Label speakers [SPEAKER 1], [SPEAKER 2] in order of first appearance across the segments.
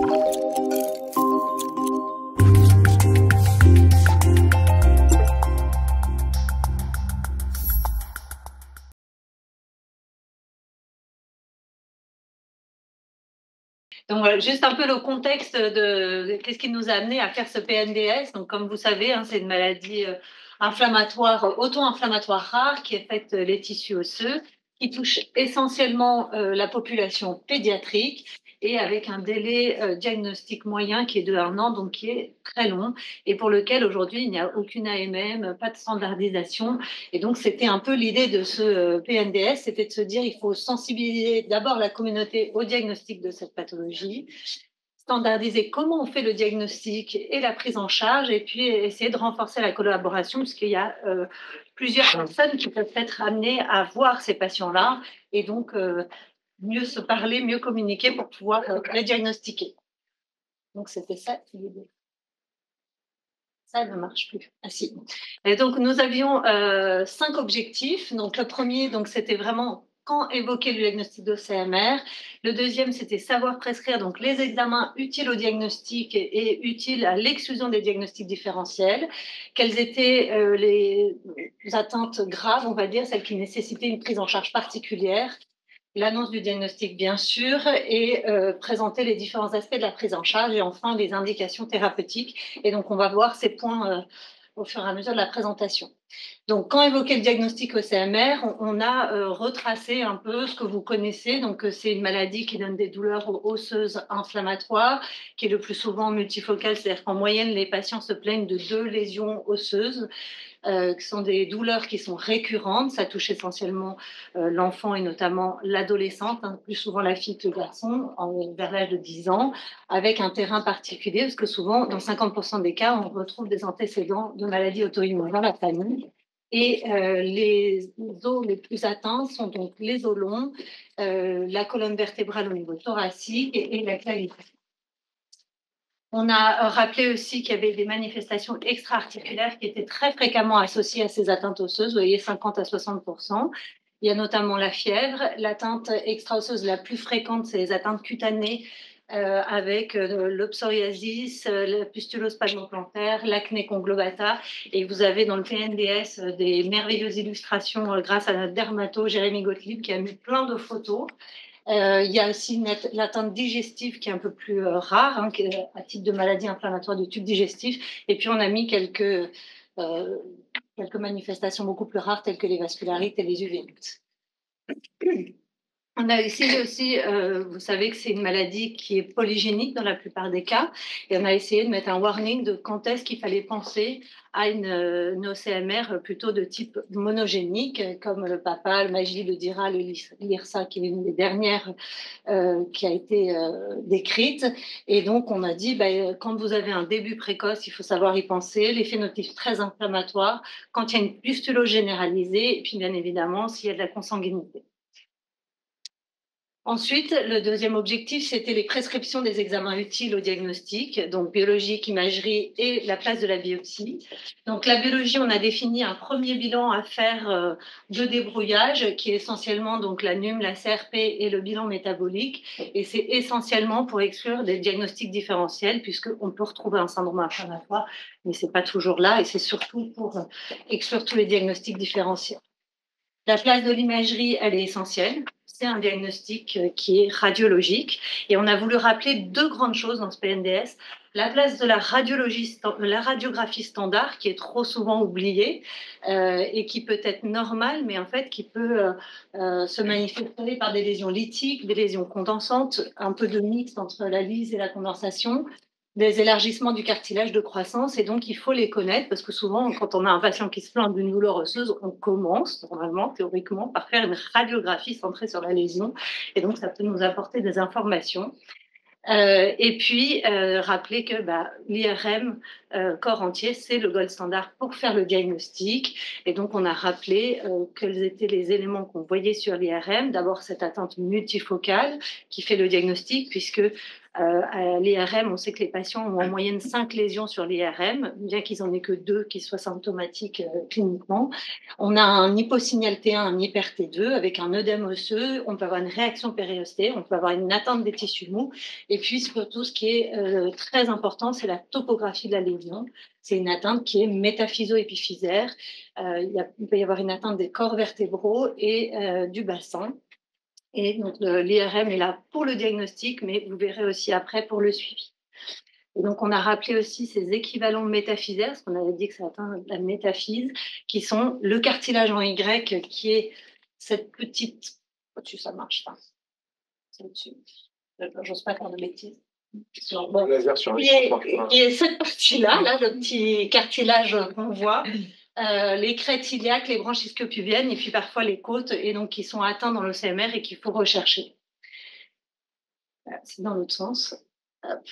[SPEAKER 1] Donc voilà, juste un peu le contexte de qu'est-ce qui nous a amené à faire ce PNDS. Donc comme vous savez, hein, c'est une maladie inflammatoire, auto-inflammatoire rare qui affecte les tissus osseux, qui touche essentiellement la population pédiatrique et avec un délai diagnostic moyen qui est de 1 an, donc qui est très long et pour lequel aujourd'hui il n'y a aucune AMM, pas de standardisation. Et donc c'était un peu l'idée de ce PNDS, c'était de se dire il faut sensibiliser d'abord la communauté au diagnostic de cette pathologie, standardiser comment on fait le diagnostic et la prise en charge, et puis essayer de renforcer la collaboration, puisqu'il y a plusieurs personnes qui peuvent être amenées à voir ces patients-là, et donc mieux se parler, mieux communiquer pour pouvoir les diagnostiquer. Donc c'était ça l'idée. Ça ne marche plus. Ah si. Et donc nous avions 5 objectifs. Donc le premier, donc c'était vraiment quand évoquer le diagnostic d'OCMR. Le deuxième, c'était savoir prescrire donc les examens utiles au diagnostic et utiles à l'exclusion des diagnostics différentiels. Quelles étaient les atteintes graves, on va dire, celles qui nécessitaient une prise en charge particulière. L'annonce du diagnostic, bien sûr, et présenter les différents aspects de la prise en charge et enfin les indications thérapeutiques. Et donc, on va voir ces points au fur et à mesure de la présentation. Donc, quand évoquer le diagnostic OCMR, on a retracé un peu ce que vous connaissez. Donc, c'est une maladie qui donne des douleurs osseuses inflammatoires, qui est le plus souvent multifocale, c'est-à-dire qu'en moyenne, les patients se plaignent de 2 lésions osseuses. Qui sont des douleurs qui sont récurrentes. Ça touche essentiellement l'enfant et notamment l'adolescente, hein, plus souvent la fille que le garçon, vers l'âge de 10 ans, avec un terrain particulier, parce que souvent, dans 50% des cas, on retrouve des antécédents de maladies auto-immunes dans la famille. Et les os les plus atteints sont donc les os longs, la colonne vertébrale au niveau thoracique et la clavicule. On a rappelé aussi qu'il y avait des manifestations extra-articulaires qui étaient très fréquemment associées à ces atteintes osseuses, vous voyez 50 à 60%. Il y a notamment la fièvre. L'atteinte extra-osseuse la plus fréquente, c'est les atteintes cutanées avec le psoriasis, la pustulose palmoplantaire, l'acné conglobata. Et vous avez dans le PNDS des merveilleuses illustrations grâce à notre dermato Jérémy Gottlieb qui a mis plein de photos. Il y a aussi l'atteinte digestive qui est un peu plus rare, hein, à titre de maladie inflammatoire du tube digestif. Et puis, on a mis quelques manifestations beaucoup plus rares, telles que les vascularites et les uveites. On a essayé aussi, vous savez que c'est une maladie qui est polygénique dans la plupart des cas, et on a essayé de mettre un warning de quand est-ce qu'il fallait penser à une OCMR plutôt de type monogénique, comme le PAPA, le MAGI, le DIRA, le LIRSA, qui est une des dernières qui a été décrite. Et donc, on a dit, quand vous avez un début précoce, il faut savoir y penser, les phénotypes très inflammatoires, quand il y a une pustulose généralisée, et puis bien évidemment, s'il y a de la consanguinité. Ensuite, le deuxième objectif, c'était les prescriptions des examens utiles au diagnostic, donc biologique, imagerie et la place de la biopsie. Donc la biologie, on a défini un premier bilan à faire de débrouillage, qui est essentiellement donc la NUM, la CRP et le bilan métabolique. Et c'est essentiellement pour exclure des diagnostics différentiels, puisqu'on peut retrouver un syndrome inflammatoire, mais ce n'est pas toujours là, et c'est surtout pour exclure tous les diagnostics différentiels. La place de l'imagerie, elle est essentielle. C'est un diagnostic qui est radiologique. Et on a voulu rappeler 2 grandes choses dans ce PNDS. La place de la radiographie standard, qui est trop souvent oubliée et qui peut être normale, mais en fait qui peut se manifester par des lésions lithiques, des lésions condensantes, un peu de mix entre la lyse et la condensation, des élargissements du cartilage de croissance, et donc il faut les connaître parce que souvent, quand on a un patient qui se plaint d'une douleur osseuse, on commence normalement, théoriquement, par faire une radiographie centrée sur la lésion, et donc ça peut nous apporter des informations. Et puis, rappeler que l'IRM corps entier, c'est le gold standard pour faire le diagnostic. Et donc, on a rappelé quels étaient les éléments qu'on voyait sur l'IRM. D'abord, cette atteinte multifocale qui fait le diagnostic, puisque À l'IRM, on sait que les patients ont en moyenne 5 lésions sur l'IRM, bien qu'ils n'en aient que 2 qui soient symptomatiques cliniquement. On a un hyposignal T1, un hyper T2 avec un œdème osseux. On peut avoir une réaction périostée, on peut avoir une atteinte des tissus mous. Et puis, surtout, ce qui est très important, c'est la topographie de la lésion. C'est une atteinte qui est métaphyso-épiphysaire. Il peut y avoir une atteinte des corps vertébraux et du bassin. Et donc, l'IRM est là pour le diagnostic, mais vous verrez aussi après pour le suivi. Et donc, on a rappelé aussi ces équivalents métaphysaires, parce qu'on avait dit que ça atteint la métaphyse, qui sont le cartilage en Y, qui est cette petite... Au-dessus, ça marche pas. C'est au-dessus. J'ose pas faire de bêtises. Bon. Qui est cette partie-là, là, le petit cartilage qu'on voit. Les crêtes iliaques, les branches ischio-pubiennes et puis parfois les côtes, et donc qui sont atteints dans l'OCMR et qu'il faut rechercher. C'est dans l'autre sens. Hop.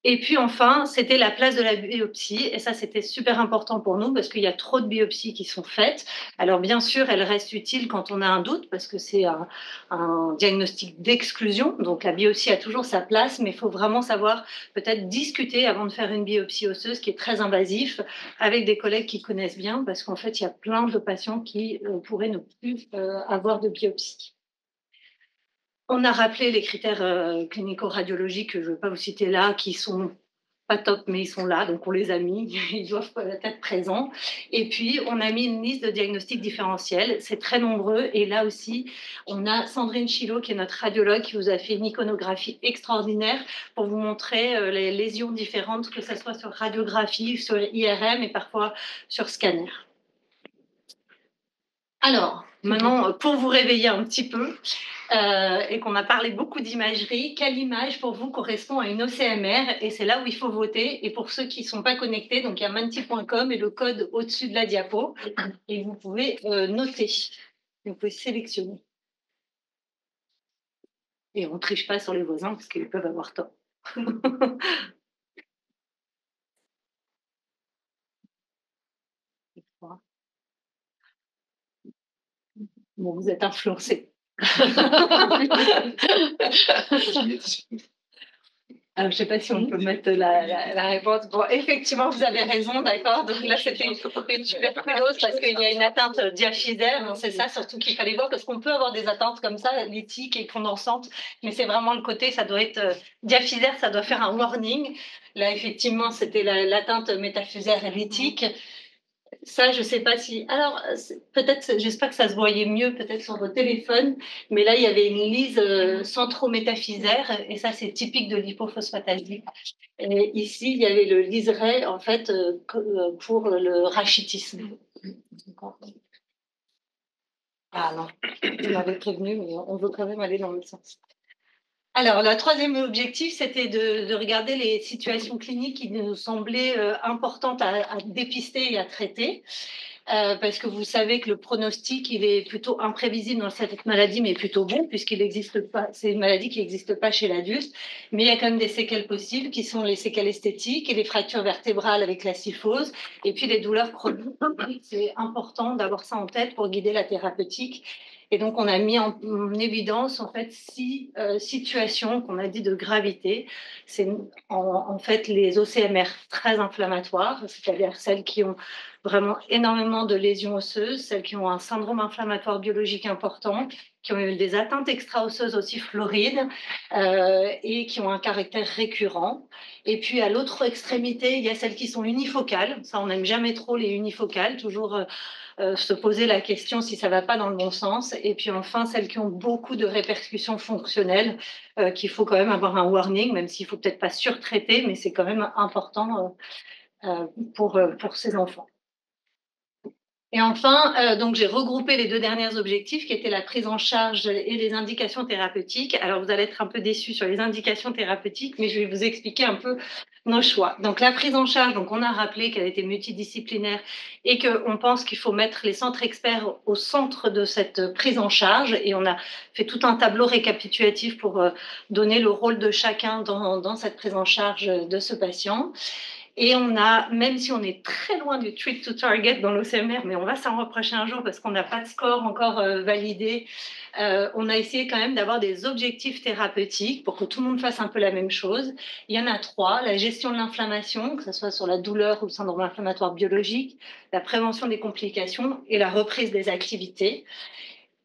[SPEAKER 1] Et puis enfin, c'était la place de la biopsie. Et ça, c'était super important pour nous parce qu'il y a trop de biopsies qui sont faites. Alors bien sûr, elles restent utiles quand on a un doute parce que c'est un diagnostic d'exclusion. Donc la biopsie a toujours sa place, mais il faut vraiment savoir peut-être discuter avant de faire une biopsie osseuse qui est très invasif avec des collègues qui connaissent bien parce qu'en fait, il y a plein de patients qui pourraient ne plus avoir de biopsie. On a rappelé les critères clinico-radiologiques que je ne vais pas vous citer là, qui sont pas top, mais ils sont là, donc on les a mis, ils doivent être présents. Et puis, on a mis une liste de diagnostics différentiels, c'est très nombreux. Et là aussi, on a Sandrine Chilot, qui est notre radiologue, qui vous a fait une iconographie extraordinaire pour vous montrer les lésions différentes, que ce soit sur radiographie, sur IRM et parfois sur scanner. Alors, maintenant, pour vous réveiller un petit peu, et qu'on a parlé beaucoup d'imagerie, quelle image pour vous correspond à une OCMR? Et c'est là où il faut voter. Et pour ceux qui ne sont pas connectés, donc il y a manti.com et le code au-dessus de la diapo. Et vous pouvez noter. Vous pouvez sélectionner. Et on ne triche pas sur les voisins parce qu'ils peuvent avoir tort. Bon, vous êtes influencés. Alors, je ne sais pas si on peut mettre la réponse. Bon, effectivement, vous avez raison, d'accord. Donc là, c'était une tuberculose parce qu'il y a une atteinte diaphysaire. C'est ça surtout qu'il fallait voir, parce qu'on peut avoir des atteintes comme ça, lithiques et condensantes, mais c'est vraiment le côté, ça doit être diaphysaire, ça doit faire un warning. Là, effectivement, c'était l'atteinte métaphysaire et lithique. Ça, je ne sais pas si... Alors, peut-être, j'espère que ça se voyait mieux peut-être sur vos téléphones, mais là, il y avait une lyse centrométaphysaire, et ça, c'est typique de l'hypophosphatasie. Et ici, il y avait le liseré, en fait, pour le rachitisme. Ah non, vous m'avez prévenu, mais on veut quand même aller dans le sens. Alors, le troisième objectif, c'était de regarder les situations cliniques qui nous semblaient importantes à dépister et à traiter. Parce que vous savez que le pronostic, il est plutôt imprévisible dans cette maladie, mais plutôt bon, puisqu'il n'existe pas, c'est une maladie qui n'existe pas chez l'adulte, mais il y a quand même des séquelles possibles, qui sont les séquelles esthétiques et les fractures vertébrales avec la syphose, et puis les douleurs chroniques. C'est important d'avoir ça en tête pour guider la thérapeutique. Et donc, on a mis en évidence, en fait, 6 situations qu'on a dit de gravité. C'est en fait les OCMR très inflammatoires, c'est-à-dire celles qui ont vraiment énormément de lésions osseuses, celles qui ont un syndrome inflammatoire biologique important, qui ont eu des atteintes extra-osseuses aussi florides et qui ont un caractère récurrent. Et puis, à l'autre extrémité, il y a celles qui sont unifocales. Ça, on n'aime jamais trop les unifocales, toujours se poser la question si ça ne va pas dans le bon sens. Et puis enfin, celles qui ont beaucoup de répercussions fonctionnelles, qu'il faut quand même avoir un warning, même s'il ne faut peut-être pas surtraiter, mais c'est quand même important pour ces enfants. Et enfin, donc j'ai regroupé les 2 derniers objectifs qui étaient la prise en charge et les indications thérapeutiques. Alors vous allez être un peu déçus sur les indications thérapeutiques, mais je vais vous expliquer un peu nos choix. Donc la prise en charge, donc on a rappelé qu'elle était multidisciplinaire et qu'on pense qu'il faut mettre les centres experts au centre de cette prise en charge, et on a fait tout un tableau récapitulatif pour donner le rôle de chacun dans cette prise en charge de ce patient. Et on a, même si on est très loin du treat to target dans l'OCMR, mais on va s'en reprocher un jour parce qu'on n'a pas de score encore validé, on a essayé quand même d'avoir des objectifs thérapeutiques pour que tout le monde fasse un peu la même chose. Il y en a 3, la gestion de l'inflammation, que ce soit sur la douleur ou le syndrome inflammatoire biologique, la prévention des complications et la reprise des activités.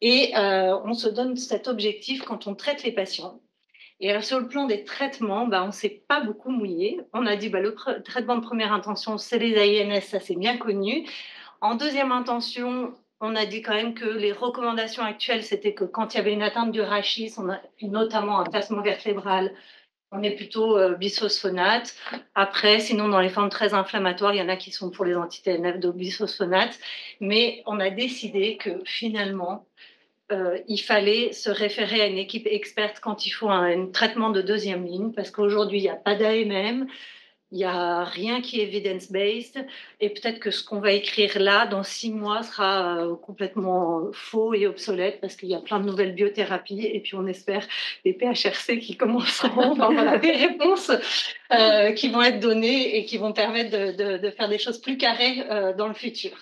[SPEAKER 1] Et on se donne cet objectif quand on traite les patients. Et alors, sur le plan des traitements, on ne s'est pas beaucoup mouillé. On a dit le traitement de première intention, c'est les AINS, ça c'est bien connu. En deuxième intention, on a dit quand même que les recommandations actuelles, c'était que quand il y avait une atteinte du rachis, notamment un tassement vertébral, on est plutôt bisphosphonates. Après, sinon, dans les formes très inflammatoires, il y en a qui sont pour les anti-TNF de bisphosphonates. Mais on a décidé que finalement, il fallait se référer à une équipe experte quand il faut un traitement de deuxième ligne, parce qu'aujourd'hui, il n'y a pas d'AMM, il n'y a rien qui est evidence-based, et peut-être que ce qu'on va écrire là, dans 6 mois, sera complètement faux et obsolète, parce qu'il y a plein de nouvelles biothérapies, et puis on espère des PHRC qui commenceront, enfin, voilà, des réponses qui vont être données et qui vont permettre de faire des choses plus carrées dans le futur.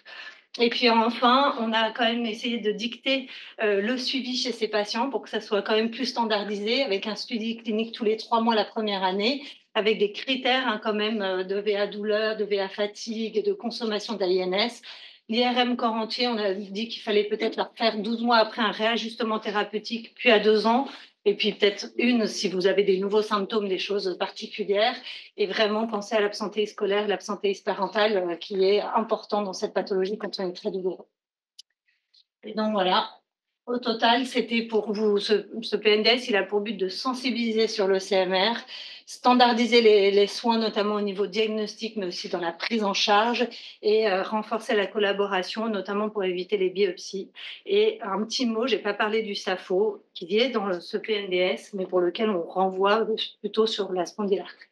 [SPEAKER 1] Et puis enfin, on a quand même essayé de dicter le suivi chez ces patients pour que ça soit quand même plus standardisé, avec un suivi clinique tous les 3 mois la première année, avec des critères quand même de VA douleur, de VA fatigue, de consommation d'AINS. L'IRM corps entier, on a dit qu'il fallait peut-être leur faire 12 mois après un réajustement thérapeutique, puis à 2 ans, et puis peut-être une si vous avez des nouveaux symptômes, des choses particulières, et vraiment penser à l'absentéisme scolaire, l'absentéisme parental qui est important dans cette pathologie quand on est très douloureux. Et donc voilà, au total, c'était pour vous, ce PNDS, il a pour but de sensibiliser sur le CMR, standardiser les soins, notamment au niveau diagnostic, mais aussi dans la prise en charge, et renforcer la collaboration, notamment pour éviter les biopsies. Et un petit mot, je n'ai pas parlé du SAPHO, qui est dans ce PNDS, mais pour lequel on renvoie plutôt sur la spondylarthrite.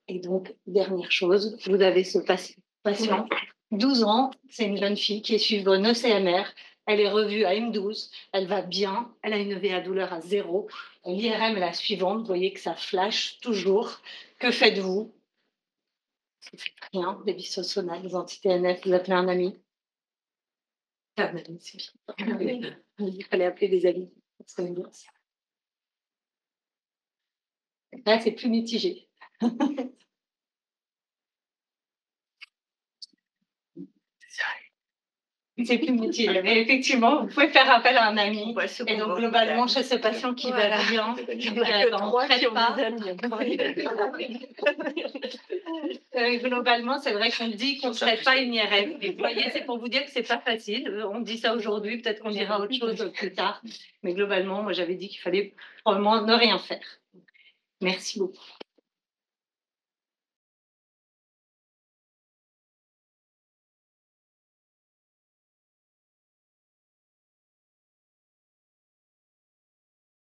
[SPEAKER 1] Et donc, dernière chose, vous avez ce patient, 12 ans, c'est une jeune fille qui est suivie au ECMR, elle est revue à M12, elle va bien, elle a une VA douleur à 0. L'IRM est la suivante, vous voyez que ça flash toujours. Que faites-vous? Vous faites rien, des bisphosphonates, des anti-TNF, vous appelez un ami. Ah, c'est bien. Il fallait appeler des amis. Là, c'est plus mitigé. C'est plus mitigé. Mais effectivement, vous pouvez faire appel à un ami. Et donc, globalement, chez ce patient qui va bien, globalement, c'est vrai qu'on dit qu'on ne traite pas une IRM. Et vous voyez, c'est pour vous dire que ce n'est pas facile. On dit ça aujourd'hui, peut-être qu'on dira autre chose plus tard. Mais globalement, moi, j'avais dit qu'il fallait probablement ne rien faire. Merci beaucoup.